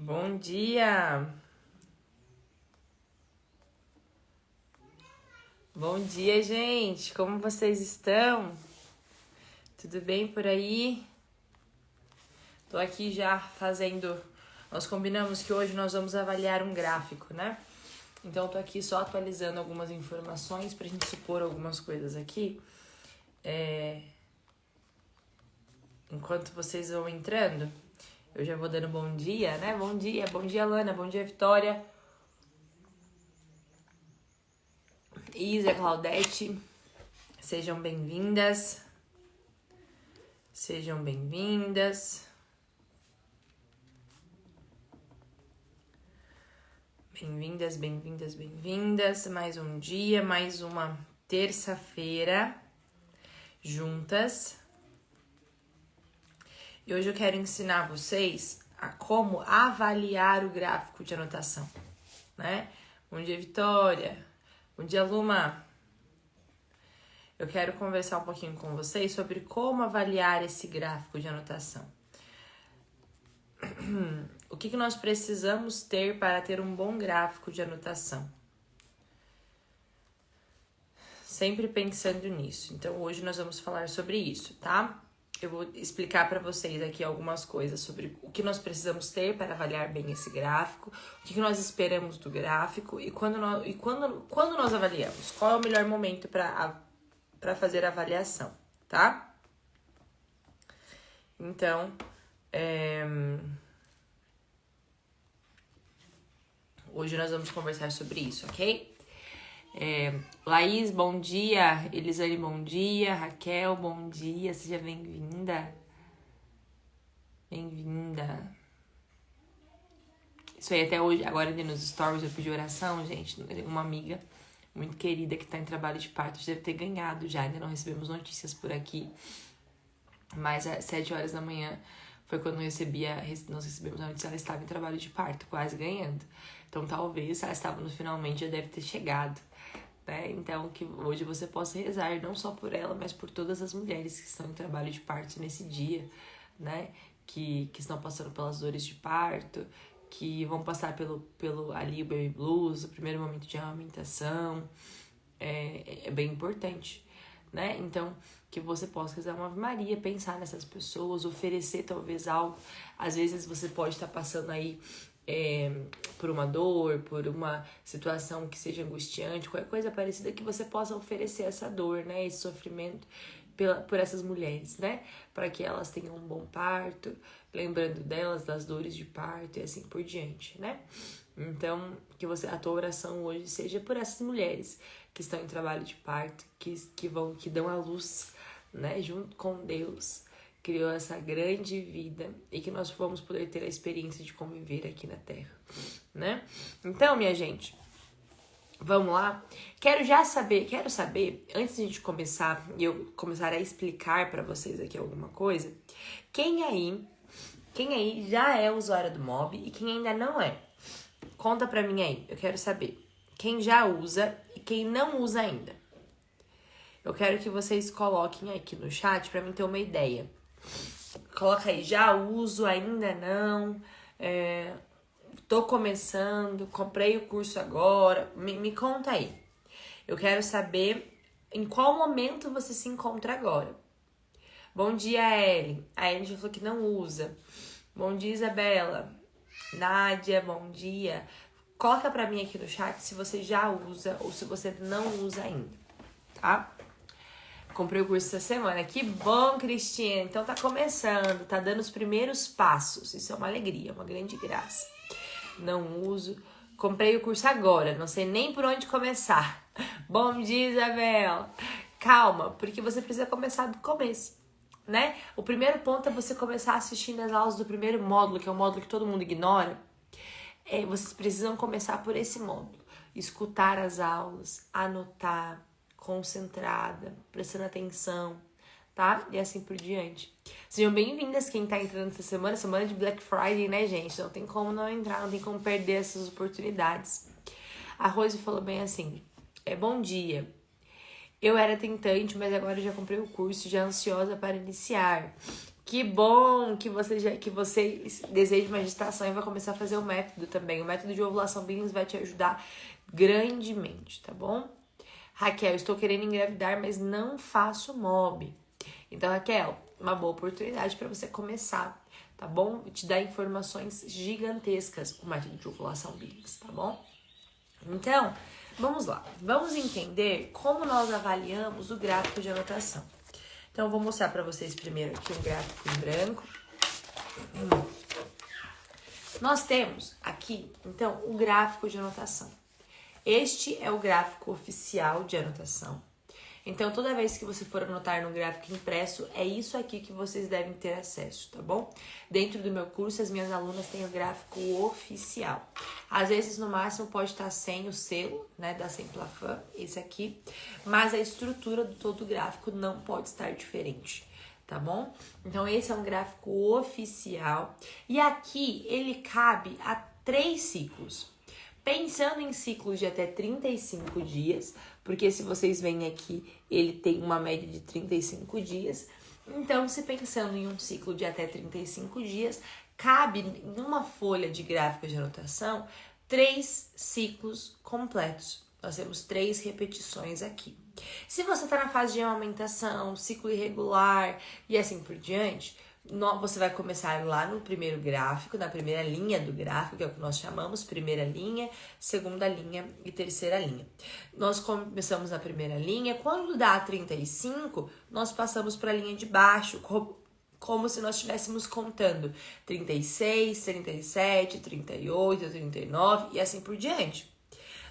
Bom dia! Bom dia, gente! Como vocês estão? Tudo bem por aí? Tô aqui já fazendo... Nós combinamos que hoje nós vamos avaliar um gráfico, né? Então, eu tô aqui só atualizando algumas informações pra gente supor algumas coisas aqui. Enquanto vocês vão entrando, eu já vou dando bom dia, né? Bom dia, Lana, bom dia, Vitória. Isa, Claudete, sejam bem-vindas. Sejam bem-vindas. Bem-vindas, bem-vindas, bem-vindas. Mais um dia, mais uma terça-feira juntas. E hoje eu quero ensinar vocês a como avaliar o gráfico de anotação, né? Bom dia, Vitória. Bom dia, Luma. Eu quero conversar um pouquinho com vocês sobre como avaliar esse gráfico de anotação. O que nós precisamos ter para ter um bom gráfico de anotação? Sempre pensando nisso. Então, hoje nós vamos falar sobre isso, tá? Eu vou explicar para vocês aqui algumas coisas sobre o que nós precisamos ter para avaliar bem esse gráfico, o que nós esperamos do gráfico e quando nós avaliamos, qual é o melhor momento para fazer a avaliação, tá? Então, hoje nós vamos conversar sobre isso, ok? Laís, bom dia. Elisane, bom dia. Raquel, bom dia. Seja bem-vinda. Bem-vinda. Isso aí, até hoje, agora nos stories eu pedi oração, gente. Uma amiga muito querida que tá em trabalho de parto deve ter ganhado já. Ainda não recebemos notícias por aqui. Mas às 7 horas da manhã foi quando nós recebemos a notícia, ela estava em trabalho de parto, quase ganhando. Então, talvez, ela estava no finalmente, já deve ter chegado, né? Então, que hoje você possa rezar, não só por ela, mas por todas as mulheres que estão em trabalho de parto nesse dia, né? Que estão passando pelas dores de parto, que vão passar pelo ali o baby blues, o primeiro momento de amamentação. É bem importante, né? Então, que você possa rezar uma Ave Maria, pensar nessas pessoas, oferecer talvez algo. Às vezes você pode estar passando aí por uma dor, por uma situação que seja angustiante, qualquer coisa parecida que você possa oferecer essa dor, né? Esse sofrimento por essas mulheres, né? Para que elas tenham um bom parto, lembrando delas, das dores de parto e assim por diante, né? Então, que a tua oração hoje seja por essas mulheres que estão em trabalho de parto, que dão à luz, né? Junto com Deus, criou essa grande vida e que nós vamos poder ter a experiência de conviver aqui na Terra, né? Então, minha gente, vamos lá? Quero saber, antes de a gente começar e eu começar a explicar para vocês aqui alguma coisa, quem aí já é usuário do Mob e quem ainda não é? Conta pra mim aí, eu quero saber. Quem já usa e quem não usa ainda. Eu quero que vocês coloquem aqui no chat pra mim ter uma ideia. Coloca aí, já uso, ainda não, tô começando, comprei o curso agora. Me conta aí. Eu quero saber em qual momento você se encontra agora. Bom dia, Ellen. A Ellen já falou que não usa. Bom dia, Isabela. Nádia, bom dia. Coloca pra mim aqui no chat se você já usa ou se você não usa ainda, tá? Comprei o curso essa semana. Que bom, Cristina. Então tá começando, tá dando os primeiros passos. Isso é uma alegria, uma grande graça. Não uso. Comprei o curso agora, não sei nem por onde começar. Bom dia, Isabela. Calma, porque você precisa começar do começo, né? O primeiro ponto é você começar assistindo as aulas do primeiro módulo, que é o módulo que todo mundo ignora. Vocês precisam começar por esse módulo. Escutar as aulas, anotar, concentrada, prestando atenção, tá? E assim por diante. Sejam bem-vindas quem tá entrando essa semana de Black Friday, né, gente? Não tem como não entrar, não tem como perder essas oportunidades. A Rose falou bem assim, bom dia. Eu era tentante, mas agora já comprei o curso, já ansiosa para iniciar. Que bom que você deseja uma gestação e vai começar a fazer o método também. O método de ovulação Billings vai te ajudar grandemente, tá bom? Raquel, estou querendo engravidar, mas não faço MOB. Então, Raquel, uma boa oportunidade para você começar, tá bom? Te dar informações gigantescas o método de ovulação Billings, tá bom? Então, vamos lá. Vamos entender como nós avaliamos o gráfico de anotação. Então, eu vou mostrar para vocês primeiro aqui um gráfico em branco. Nós temos aqui, então, o gráfico de anotação. Este é o gráfico oficial de anotação. Então, toda vez que você for anotar no gráfico impresso, é isso aqui que vocês devem ter acesso, tá bom? Dentro do meu curso, as minhas alunas têm o gráfico oficial. Às vezes, no máximo, pode estar sem o selo, né, da Semplafan, esse aqui, mas a estrutura do todo o gráfico não pode estar diferente, tá bom? Então, esse é um gráfico oficial e aqui ele cabe a 3 ciclos. Pensando em ciclos de até 35 dias, porque se vocês veem aqui, ele tem uma média de 35 dias. Então, se pensando em um ciclo de até 35 dias, cabe em uma folha de gráfico de anotação 3 ciclos completos. Nós temos 3 repetições aqui. Se você está na fase de amamentação, ciclo irregular e assim por diante, você vai começar lá no primeiro gráfico, na primeira linha do gráfico, que é o que nós chamamos primeira linha, segunda linha e terceira linha. Nós começamos na primeira linha, quando dá 35, nós passamos para a linha de baixo, como se nós estivéssemos contando 36, 37, 38, 39 e assim por diante.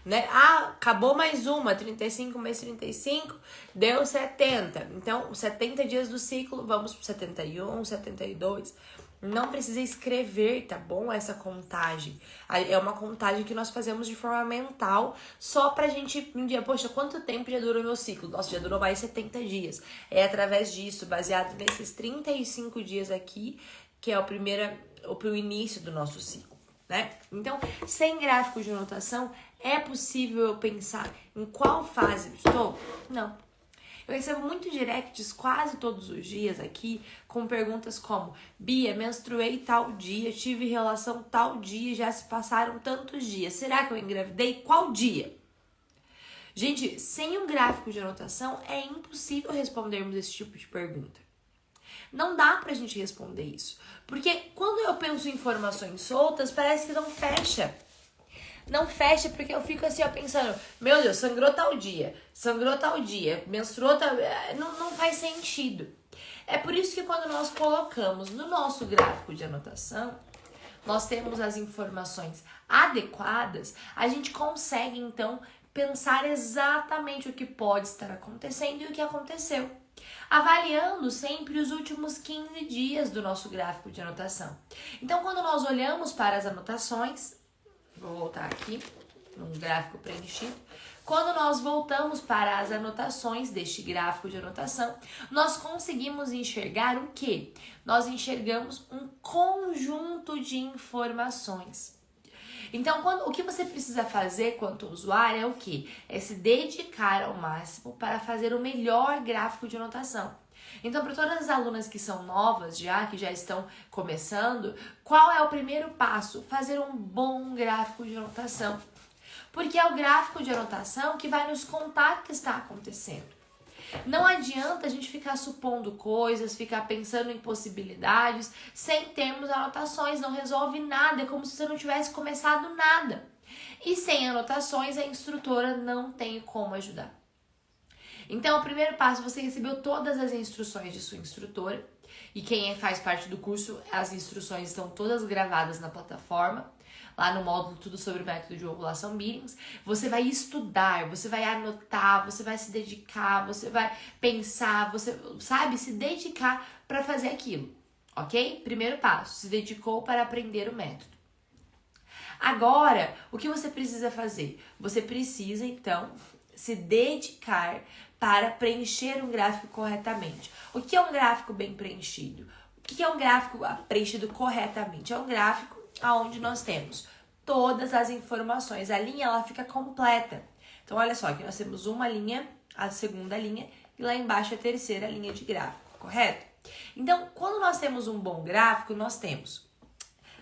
Né? Ah, acabou mais uma, 35 mais 35, deu 70. Então, 70 dias do ciclo, vamos para 71, 72. Não precisa escrever, tá bom? Essa contagem. É uma contagem que nós fazemos de forma mental, só pra gente um dia, poxa, quanto tempo já durou meu ciclo? Nossa, já durou mais 70 dias. É através disso, baseado nesses 35 dias aqui, que é o início do nosso ciclo. Né? Então, sem gráfico de anotação, é possível eu pensar em qual fase eu estou? Não. Eu recebo muito directs quase todos os dias aqui com perguntas como: Bia, menstruei tal dia, tive relação tal dia, já se passaram tantos dias. Será que eu engravidei? Qual dia? Gente, sem um gráfico de anotação é impossível respondermos esse tipo de pergunta. Não dá pra gente responder isso. Porque quando eu penso em informações soltas, parece que não fecha. Não fecha porque eu fico assim, ó, pensando, meu Deus, sangrou tal dia, menstruou tal... Não faz sentido. É por isso que quando nós colocamos no nosso gráfico de anotação, nós temos as informações adequadas, a gente consegue, então, pensar exatamente o que pode estar acontecendo e o que aconteceu, avaliando sempre os últimos 15 dias do nosso gráfico de anotação. Então, quando nós olhamos para as anotações, vou voltar aqui, num gráfico preenchido, quando nós voltamos para as anotações deste gráfico de anotação, nós conseguimos enxergar o quê? Nós enxergamos um conjunto de informações. Então, o que você precisa fazer quanto usuário é o quê? É se dedicar ao máximo para fazer o melhor gráfico de anotação. Então, para todas as alunas que são novas que já estão começando, qual é o primeiro passo? Fazer um bom gráfico de anotação. Porque é o gráfico de anotação que vai nos contar o que está acontecendo. Não adianta a gente ficar supondo coisas, ficar pensando em possibilidades, sem termos anotações, não resolve nada, é como se você não tivesse começado nada. E sem anotações, a instrutora não tem como ajudar. Então, o primeiro passo, você recebeu todas as instruções de sua instrutora, e quem faz parte do curso, as instruções estão todas gravadas na plataforma, lá no módulo Tudo sobre o Método de Ovulação Billings. Você vai estudar, você vai anotar, você vai se dedicar, você vai pensar, você sabe, se dedicar para fazer aquilo, ok? Primeiro passo, se dedicou para aprender o método. Agora, o que você precisa fazer? Você precisa, então, se dedicar para preencher um gráfico corretamente. O que é um gráfico bem preenchido? O que é um gráfico preenchido corretamente? É um gráfico onde nós temos todas as informações. A linha, ela fica completa. Então, olha só, aqui nós temos uma linha, a segunda linha, e lá embaixo a terceira linha de gráfico, correto? Então, quando nós temos um bom gráfico, nós temos,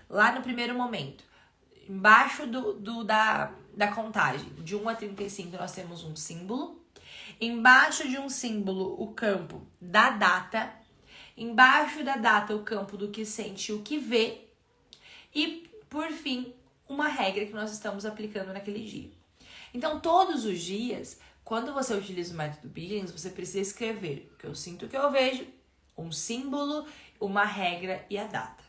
lá no primeiro momento, embaixo da contagem, de 1 a 35, nós temos um símbolo. Embaixo de um símbolo, o campo da data. Embaixo da data, o campo do que sente e o que vê. E, por fim, uma regra que nós estamos aplicando naquele dia. Então, todos os dias, quando você utiliza o método Billings, você precisa escrever o que eu sinto, o que eu vejo, um símbolo, uma regra e a data.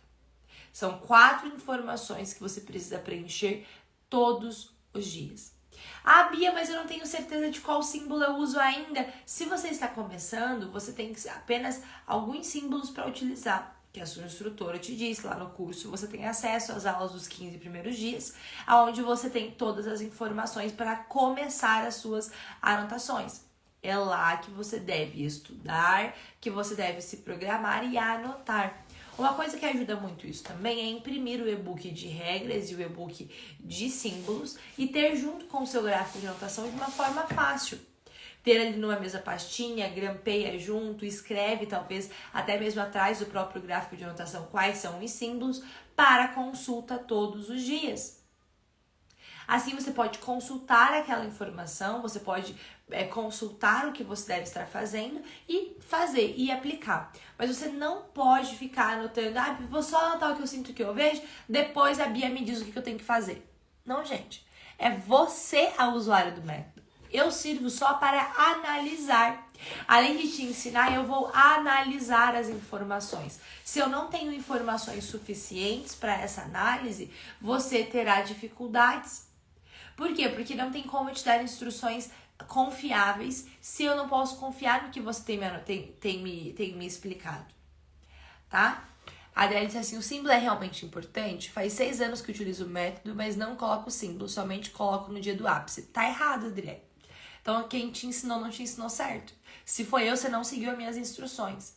São 4 informações que você precisa preencher todos os dias. Ah, Bia, mas eu não tenho certeza de qual símbolo eu uso ainda. Se você está começando, você tem apenas alguns símbolos para utilizar, que a sua instrutora te disse lá no curso. Você tem acesso às aulas dos 15 primeiros dias, onde você tem todas as informações para começar as suas anotações. É lá que você deve estudar, que você deve se programar e anotar. Uma coisa que ajuda muito isso também é imprimir o e-book de regras e o e-book de símbolos e ter junto com o seu gráfico de anotação de uma forma fácil. Ter ali numa mesma pastinha, grampeia junto, escreve talvez até mesmo atrás do próprio gráfico de anotação quais são os símbolos para consulta todos os dias. Assim você pode consultar aquela informação, você pode consultar o que você deve estar fazendo e fazer e aplicar. Mas você não pode ficar anotando, vou só anotar o que eu sinto, o que eu vejo, depois a Bia me diz o que eu tenho que fazer. Não, gente. É você a usuária do método. Eu sirvo só para analisar. Além de te ensinar, eu vou analisar as informações. Se eu não tenho informações suficientes para essa análise, você terá dificuldades. Por quê? Porque não tem como eu te dar instruções confiáveis se eu não posso confiar no que você tem me explicado, tá? A Adriana disse assim, o símbolo é realmente importante? Faz 6 anos que utilizo o método, mas não coloco o símbolo, somente coloco no dia do ápice. Tá errado, Adriana. Então, quem te ensinou não te ensinou certo. Se foi eu, você não seguiu as minhas instruções.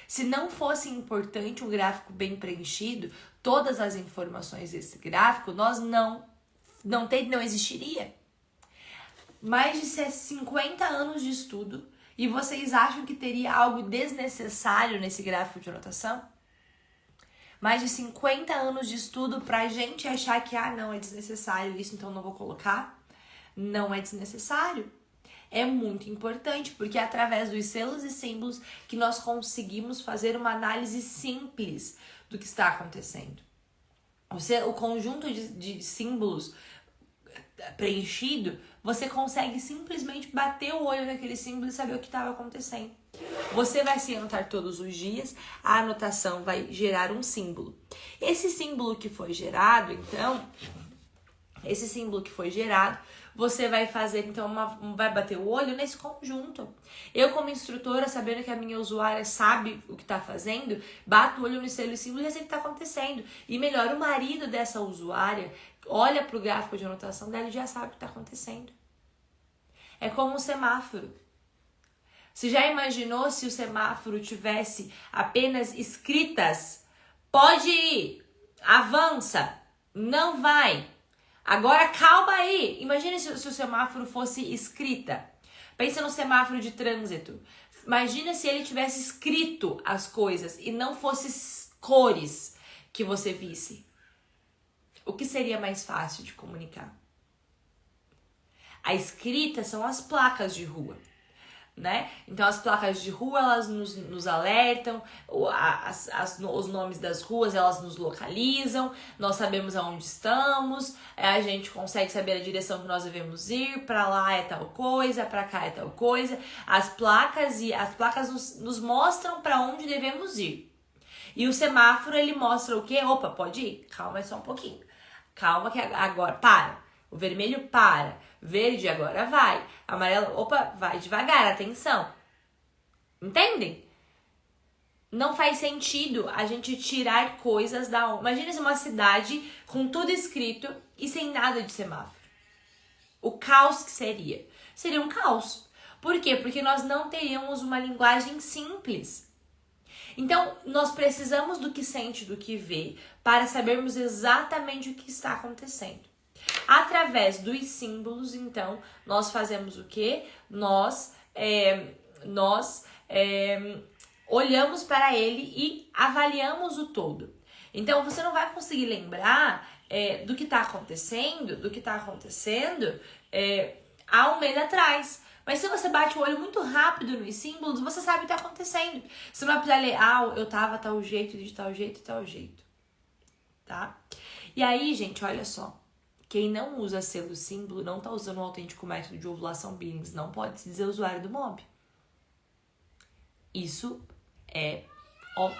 Se não fosse importante um gráfico bem preenchido, todas as informações desse gráfico, nós não existiria. Mais de 50 anos de estudo e vocês acham que teria algo desnecessário nesse gráfico de anotação? Mais de 50 anos de estudo pra gente achar que, não, é desnecessário isso, então não vou colocar. Não é desnecessário. É muito importante, porque é através dos selos e símbolos que nós conseguimos fazer uma análise simples do que está acontecendo. O conjunto de símbolos preenchido, você consegue simplesmente bater o olho naquele símbolo e saber o que estava acontecendo. Você vai se anotar todos os dias, a anotação vai gerar um símbolo. Esse símbolo que foi gerado, então, você vai fazer, então, vai bater o olho nesse conjunto. Eu, como instrutora, sabendo que a minha usuária sabe o que está fazendo, bato o olho no selo e símbolo e já sei o que está acontecendo. E melhor, o marido dessa usuária olha para o gráfico de anotação dela e já sabe o que está acontecendo. É como um semáforo. Você já imaginou se o semáforo tivesse apenas escritas? Pode ir, avança, não vai. Agora calma aí. Imagine se o semáforo fosse escrita. Pensa no semáforo de trânsito. Imagina se ele tivesse escrito as coisas e não fosse cores que você visse. O que seria mais fácil de comunicar? A escrita são as placas de rua, né? Então as placas de rua, elas nos alertam, os nomes das ruas, elas nos localizam, nós sabemos aonde estamos, a gente consegue saber a direção que nós devemos ir, para lá é tal coisa, para cá é tal coisa. As placas nos mostram para onde devemos ir. E o semáforo, ele mostra o quê? Opa, pode ir? Calma só um pouquinho. Calma que agora, para. O vermelho para. Verde agora vai. Amarelo, opa, vai devagar, atenção. Entendem? Não faz sentido a gente tirar coisas da onda. Imagina se uma cidade com tudo escrito e sem nada de semáforo. O caos que seria? Seria um caos. Por quê? Porque nós não teríamos uma linguagem simples. Então, nós precisamos do que sente, do que vê, para sabermos exatamente o que está acontecendo. Através dos símbolos, então, nós fazemos o quê? Nós olhamos para ele e avaliamos o todo. Então, você não vai conseguir lembrar do que está acontecendo, há um mês atrás. Mas se você bate o olho muito rápido nos símbolos, você sabe o que está acontecendo. Você não vai precisar ler, eu tava tal jeito, de tal jeito e tal jeito. Tá? E aí, gente, olha só. Quem não usa selo símbolo não tá usando o autêntico método de ovulação Billings. Não pode se dizer usuário do MOB. Isso é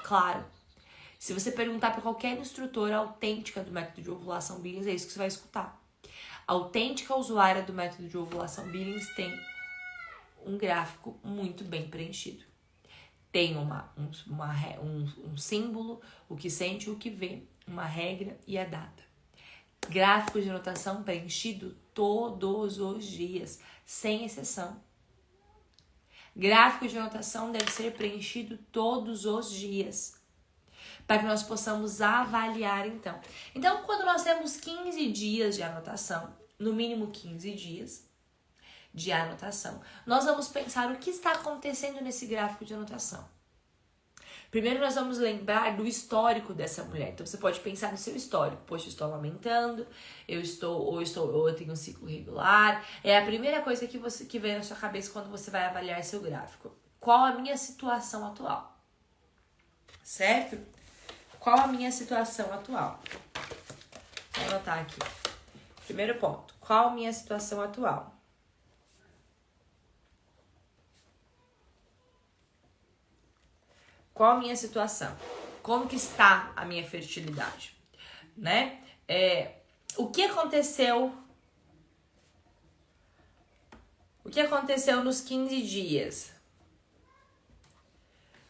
claro. Se você perguntar para qualquer instrutora autêntica do método de ovulação Billings, é isso que você vai escutar. A autêntica usuária do método de ovulação Billings tem um gráfico muito bem preenchido. Tem um símbolo, o que sente, o que vê, uma regra e a data. Gráfico de anotação preenchido todos os dias, sem exceção. Gráfico de anotação deve ser preenchido todos os dias, para que nós possamos avaliar então. Então, quando nós temos 15 dias de anotação, no mínimo 15 dias de anotação, nós vamos pensar o que está acontecendo nesse gráfico de anotação. Primeiro nós vamos lembrar do histórico dessa mulher. Então você pode pensar no seu histórico. Poxa, eu estou amamentando, eu tenho um ciclo regular. É a primeira coisa que vem na sua cabeça quando você vai avaliar seu gráfico. Qual a minha situação atual? Certo? Qual a minha situação atual? Vou anotar aqui. Primeiro ponto. Qual a minha situação atual? Qual a minha situação? Como que está a minha fertilidade? Né? O que aconteceu? O que aconteceu nos 15 dias?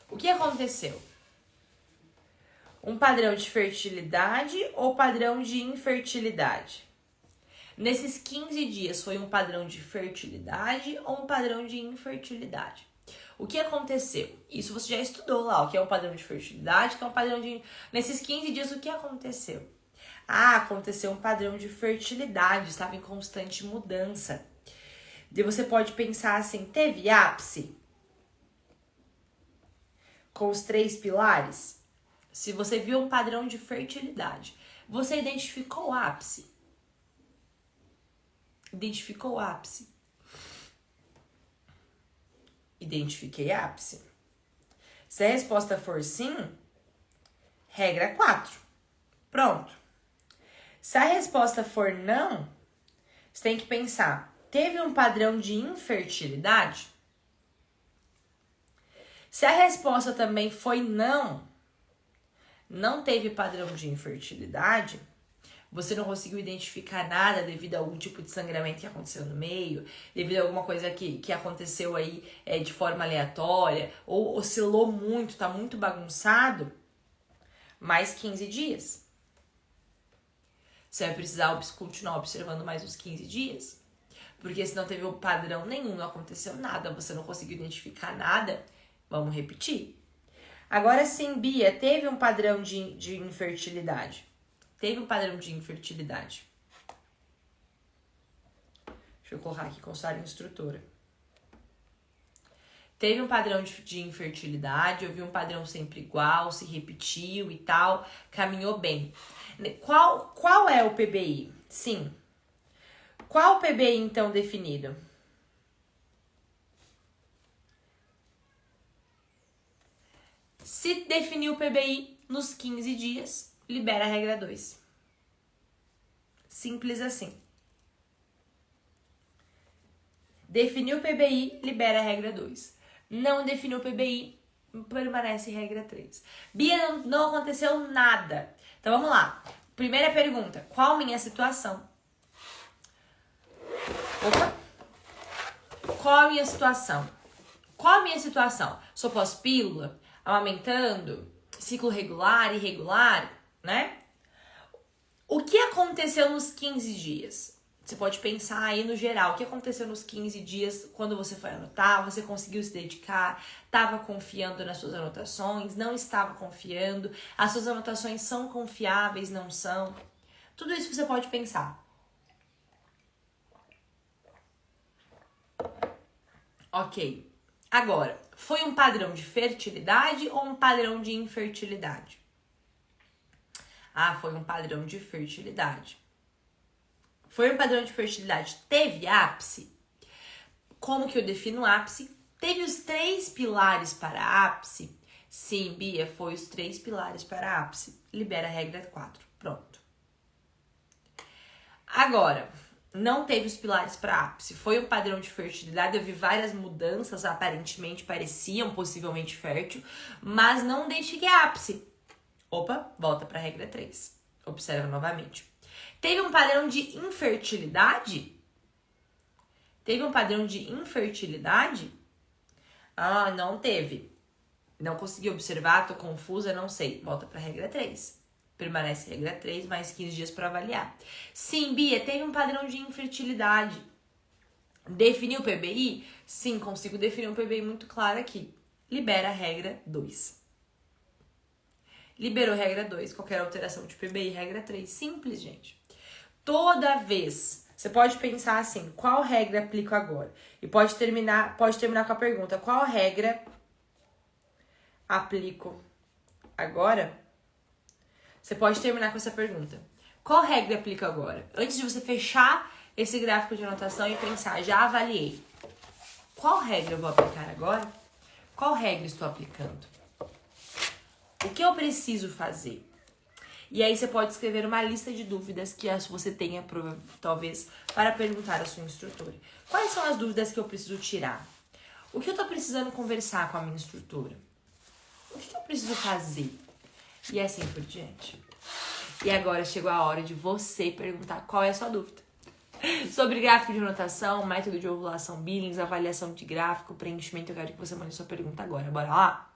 O que aconteceu? Um padrão de fertilidade ou padrão de infertilidade? Nesses 15 dias foi um padrão de fertilidade ou um padrão de infertilidade? O que aconteceu? Isso você já estudou lá, o que é um padrão de fertilidade, o que é um padrão de... Nesses 15 dias, o que aconteceu? Aconteceu um padrão de fertilidade, estava em constante mudança. E você pode pensar assim, teve ápice? Com os 3 pilares? Se você viu um padrão de fertilidade, você identificou o ápice? Identificou o ápice? Identifiquei ápice. Se a resposta for sim, regra 4. Pronto. Se a resposta for não, você tem que pensar, teve um padrão de infertilidade? Se a resposta também foi não teve padrão de infertilidade, você não conseguiu identificar nada devido a algum tipo de sangramento que aconteceu no meio, devido a alguma coisa que aconteceu aí de forma aleatória, ou oscilou muito, tá muito bagunçado, mais 15 dias. Você vai precisar continuar observando mais uns 15 dias, porque se não teve padrão nenhum, não aconteceu nada, você não conseguiu identificar nada, vamos repetir. Agora sim, Bia, teve um padrão de infertilidade. Teve um padrão de infertilidade. Deixa eu colocar aqui consultar instrutora. Teve um padrão de infertilidade, eu vi um padrão sempre igual, se repetiu e tal, caminhou bem. Qual é o PBI? Sim. Qual o PBI então definido? Se definir o PBI nos 15 dias, libera a regra 2. Simples assim. Definiu o PBI, libera a regra 2. Não definiu o PBI, permanece regra 3. Bia, não aconteceu nada. Então vamos lá. Primeira pergunta, qual a minha situação? Qual a minha situação? Qual a minha situação? Sou pós-pílula? Amamentando? Ciclo regular, irregular? Né? O que aconteceu nos 15 dias? Você pode pensar aí no geral, o que aconteceu nos 15 dias quando você foi anotar, você conseguiu se dedicar, estava confiando nas suas anotações, não estava confiando, as suas anotações são confiáveis, não são? Tudo isso você pode pensar. Ok, agora, Foi um padrão de fertilidade ou um padrão de infertilidade? Ah, foi um padrão de fertilidade. Foi um padrão de fertilidade. Teve ápice? Como que eu defino ápice? Teve os 3 pilares para ápice? Sim, Bia, foi os 3 pilares para ápice. Libera a regra 4. Pronto. Agora, não teve os pilares para ápice. Foi um padrão de fertilidade. Eu vi várias mudanças, aparentemente pareciam possivelmente fértil, mas não identifiquei ápice. Opa, volta para a regra 3. Observa novamente. Teve um padrão de infertilidade? Teve um padrão de infertilidade? Ah, não teve. Não consegui observar, tô confusa, não sei. Volta para a regra 3. Permanece regra 3, mais 15 dias para avaliar. Sim, Bia, teve um padrão de infertilidade. Definiu o PBI? Sim, consigo definir um PBI muito claro aqui. Libera a regra 2. Liberou regra 2, qualquer alteração de PBI, regra 3. Simples, gente. Toda vez, você pode pensar assim, qual regra aplico agora? E pode terminar com a pergunta, qual regra aplico agora? Você pode terminar com essa pergunta. Qual regra aplico agora? Antes de você fechar esse gráfico de anotação e pensar, já avaliei. Qual regra eu vou aplicar agora? Qual regra estou aplicando? O que eu preciso fazer? E aí você pode escrever uma lista de dúvidas que você tenha, talvez, para perguntar à sua instrutora. Quais são as dúvidas que eu preciso tirar? O que eu estou precisando conversar com a minha instrutora? O que eu preciso fazer? E assim por diante. E agora chegou a hora de você perguntar qual é a sua dúvida. Sobre gráfico de anotação, método de ovulação Billings, avaliação de gráfico, preenchimento, eu quero que você mande sua pergunta agora. Bora lá?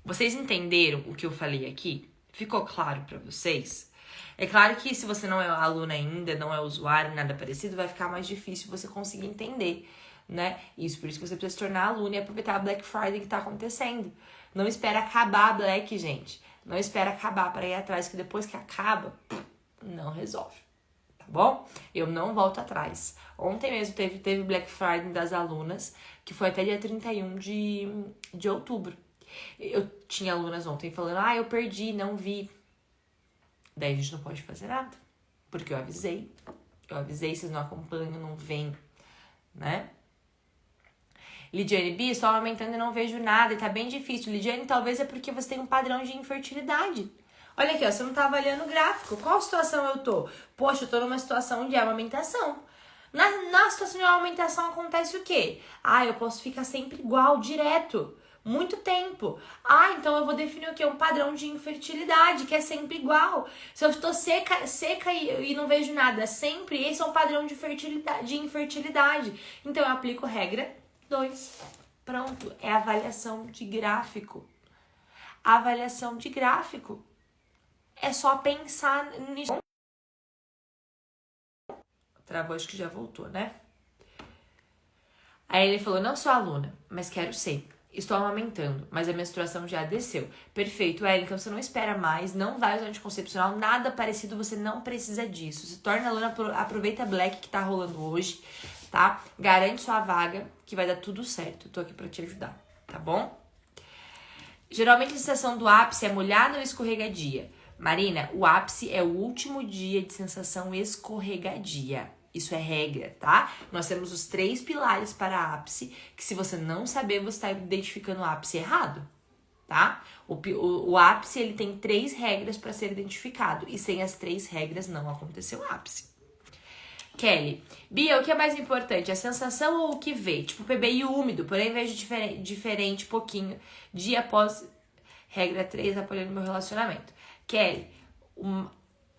Vocês entenderam o que eu falei aqui? Ficou claro pra vocês? É claro que se você não é aluna ainda, não é usuário, nada parecido, vai ficar mais difícil você conseguir entender, né? Isso, por isso que você precisa se tornar aluna e aproveitar a Black Friday que tá acontecendo. Não espera acabar a Black, gente. Não espera acabar para ir atrás, que depois que acaba, não resolve, tá bom? Eu não volto atrás. Ontem mesmo teve Black Friday das alunas, que foi até dia 31 de outubro. Eu tinha alunas ontem falando, eu perdi, não vi. Daí a gente não pode fazer nada, porque eu avisei. Vocês não acompanham, não vêm, né? Lidiane, Bia, estou aumentando e não vejo nada e tá bem difícil. Lidiane, talvez é porque você tem um padrão de infertilidade. Olha aqui, ó, você não tá avaliando o gráfico. Qual situação eu tô? Poxa, eu tô numa situação de amamentação. Na situação de amamentação acontece o quê? Eu posso ficar sempre igual, direto. Muito tempo. Então eu vou definir o quê? Um padrão de infertilidade, que é sempre igual. Se eu estou seca e não vejo nada sempre, esse é um padrão de infertilidade. Então eu aplico regra 2. Pronto, é avaliação de gráfico. Avaliação de gráfico. É só pensar nisso. Travou, acho que já voltou, né? Aí ele falou, não sou aluna, mas quero ser. Estou amamentando, mas a menstruação já desceu. Perfeito, então você não espera mais, não vai usar anticoncepcional, nada parecido, você não precisa disso. Se torna aluna, aproveita a Black que tá rolando hoje, tá? Garante sua vaga, que vai dar tudo certo. Eu tô aqui pra te ajudar, tá bom? Geralmente a sensação do ápice é molhada ou escorregadia? Marina, o ápice é o último dia de sensação escorregadia. Isso é regra, tá? Nós temos os 3 pilares para ápice, que se você não saber, você está identificando o ápice errado, tá? O ápice, ele tem 3 regras para ser identificado, e sem as 3 regras não aconteceu ápice. Kelly, Bia, o que é mais importante, a sensação ou o que vê? Tipo, PBI úmido, porém vejo diferente pouquinho, dia após regra 3, apoiando meu relacionamento. Kelly,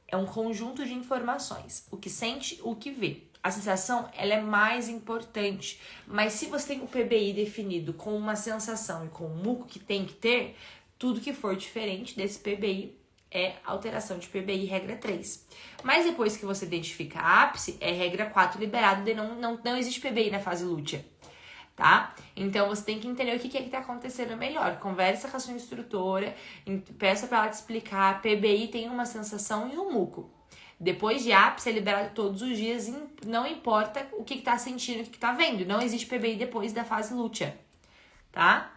é um conjunto de informações, o que sente, o que vê. A sensação, ela é mais importante, mas se você tem o PBI definido com uma sensação e com o muco que tem que ter, tudo que for diferente desse PBI é alteração de PBI, regra 3. Mas depois que você identifica a ápice, é regra 4 liberado, de não existe PBI na fase lútea, tá? Então você tem que entender o que é que tá acontecendo melhor. Conversa com a sua instrutora, peça para ela te explicar. PBI tem uma sensação e um muco. Depois de ápice é liberado todos os dias, não importa o que tá sentindo, o que tá vendo. Não existe PBI depois da fase lútea, tá?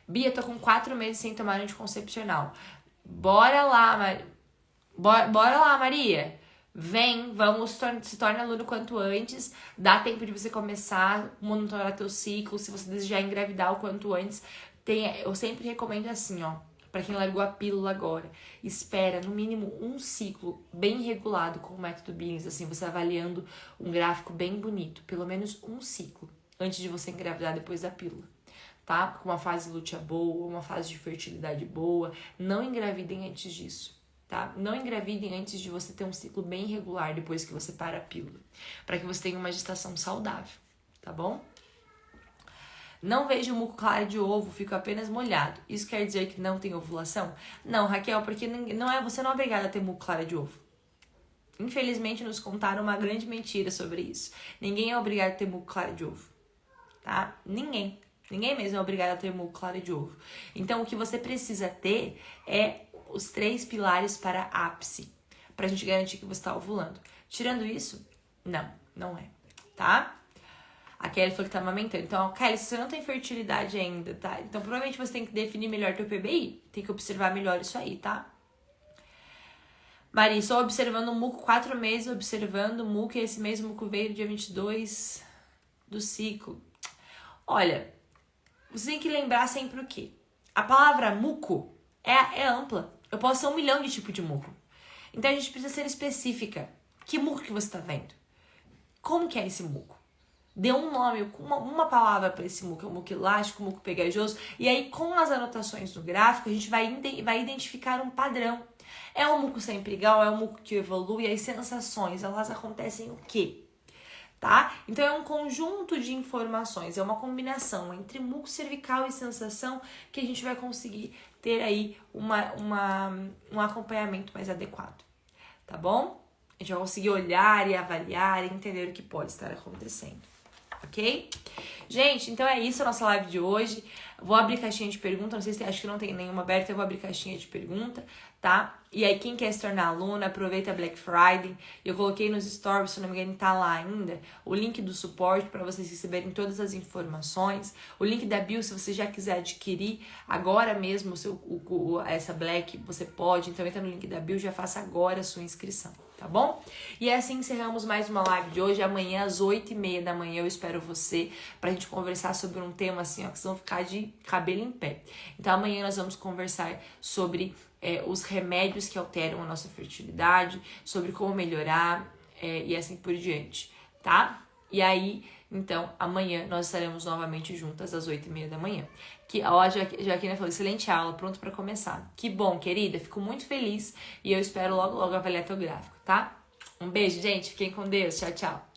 Bia, tô com 4 meses sem tomar anticoncepcional. Bora lá, bora lá, Maria. Vem, vamos, se torna aluno quanto antes. Dá tempo de você começar a monitorar teu ciclo. Se você desejar engravidar o quanto antes. Eu sempre recomendo assim, ó. Pra quem largou a pílula agora. Espera no mínimo um ciclo bem regulado com o método Billings. Assim, você avaliando um gráfico bem bonito. Pelo menos um ciclo antes de você engravidar depois da pílula. Tá? Com uma fase lútea boa, uma fase de fertilidade boa. Não engravidem antes disso. Tá? Não engravidem antes de você ter um ciclo bem regular depois que você para a pílula, para que você tenha uma gestação saudável, tá bom? Não vejo muco claro de ovo, fico apenas molhado. Isso quer dizer que não tem ovulação? Não, Raquel, porque você não é obrigada a ter muco claro de ovo. Infelizmente nos contaram uma grande mentira sobre isso. Ninguém é obrigado a ter muco claro de ovo, tá? Ninguém mesmo é obrigado a ter muco claro de ovo. Então o que você precisa ter é os 3 pilares para ápice, pra gente garantir que você tá ovulando. Tirando isso, não é, tá? A Kelly falou que tá amamentando. Então, Kelly, se você não tem fertilidade ainda, tá? Então, provavelmente você tem que definir melhor teu PBI. Tem que observar melhor isso aí, tá? Maria, estou observando o muco 4 meses, observando o muco, e esse mês o muco veio dia 22 do ciclo. Olha, você tem que lembrar sempre o quê? A palavra muco é ampla. Eu posso ser 1 milhão de tipos de muco. Então a gente precisa ser específica. Que muco que você tá vendo? Como que é esse muco? Dê um nome, uma palavra para esse muco. É um muco elástico, um muco pegajoso. E aí, com as anotações no gráfico, a gente vai identificar um padrão. É um muco sempre igual? É um muco que evolui? As sensações, elas acontecem o quê? Tá? Então é um conjunto de informações, é uma combinação entre muco cervical e sensação que a gente vai conseguir ter aí um acompanhamento mais adequado, tá bom? A gente vai conseguir olhar e avaliar e entender o que pode estar acontecendo, ok? Gente, então é isso a nossa live de hoje. Vou abrir caixinha de pergunta, não sei se acho que não tem nenhuma aberta, eu vou abrir caixinha de pergunta, tá? E aí quem quer se tornar aluna, aproveita a Black Friday. Eu coloquei nos stories, se não me engano tá lá ainda, o link do suporte para vocês receberem todas as informações. O link da bio, se você já quiser adquirir agora mesmo essa Black, você pode. Então entra no link da bio, já faça agora a sua inscrição, tá bom? E assim encerramos mais uma live de hoje. Amanhã às 8h30 da manhã eu espero você pra gente conversar sobre um tema assim, ó, que vocês vão ficar de cabelo em pé. Então amanhã nós vamos conversar sobre os remédios que alteram a nossa fertilidade, sobre como melhorar e assim por diante, tá? E aí, então, amanhã nós estaremos novamente juntas às 8h30 da manhã. A Joaquina falou, excelente aula, pronto para começar. Que bom, querida, fico muito feliz e eu espero logo avaliar teu gráfico, tá? Um beijo, gente, fiquem com Deus, tchau, tchau.